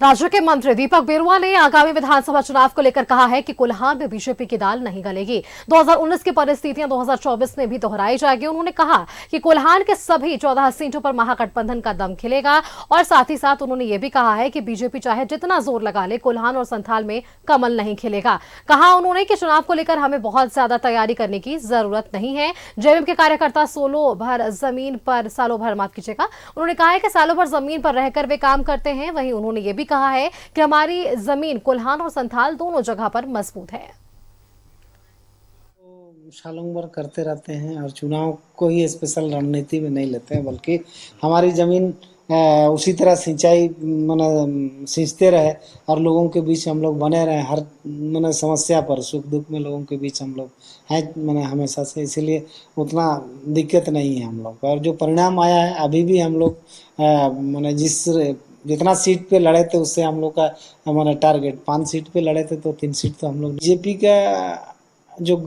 राज्य के मंत्री दीपक बिरुआ ने आगामी विधानसभा चुनाव को लेकर कहा है कि कोल्हान में बीजेपी की दाल नहीं गलेगी। 2019 की परिस्थितियां 2024 में भी दोहराई जाएगी। उन्होंने कहा कि कोल्हान के सभी 14 सीटों पर महागठबंधन का दम खिलेगा और साथ ही साथ उन्होंने ये भी कहा है कि बीजेपी चाहे जितना जोर लगा ले, कोल्हान और संथाल में कमल नहीं खिलेगा। कहा उन्होंने कि चुनाव को लेकर हमें बहुत ज्यादा तैयारी करने की जरूरत नहीं है। जेएमएम के कार्यकर्ता सालों भर जमीन पर रहकर वे काम करते हैं। वहीं उन्होंने ये भी कहा है कि हमारी जमीन कोल्हान और संथाल दोनों जगह पर मजबूत है। सालों भर करते रहते हैं और चुनाव को ही स्पेशल रणनीति में नहीं लेते हैं, बल्कि हमारी जमीन उसी तरह सिंचाई सींचते रहे और लोगों के बीच हम लोग बने रहे। हर समस्या पर, सुख दुख में लोगों के बीच हम लोग हैं हमेशा से, इसीलिए उतना दिक्कत नहीं है हम लोग को। और जो परिणाम आया है, अभी भी हम लोग जितना सीट पे लड़े थे उससे हम लोग का टारगेट 5 सीट पे लड़े थे, तो 3 सीट तो हम लोग। बीजेपी का जो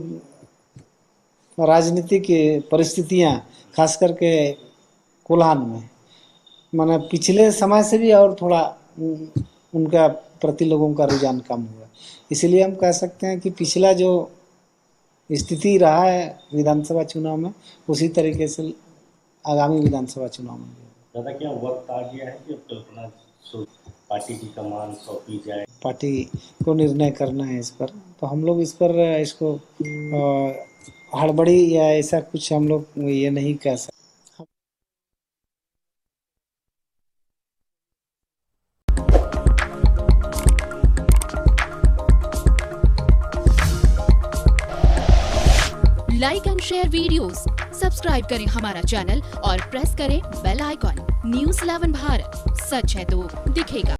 राजनीतिक परिस्थितियां खास करके कोल्हान में पिछले समय से भी और थोड़ा उनका प्रति लोगों का रुझान कम हुआ। इसलिए हम कह सकते हैं कि पिछला जो स्थिति रहा है विधानसभा चुनाव में, उसी तरीके से आगामी विधानसभा चुनाव में दादा क्या वक्त आ गया है कि अब कल्पना पार्टी की कमान सौंपी जाए? पार्टी को निर्णय करना है इस पर, तो हम लोग इसको हड़बड़ी या ऐसा कुछ हम लोग ये नहीं कह सकते। Like and share videos, subscribe करें हमारा चैनल और प्रेस करें बेल आइकॉन। News 11 भारत, सच है तो दिखेगा।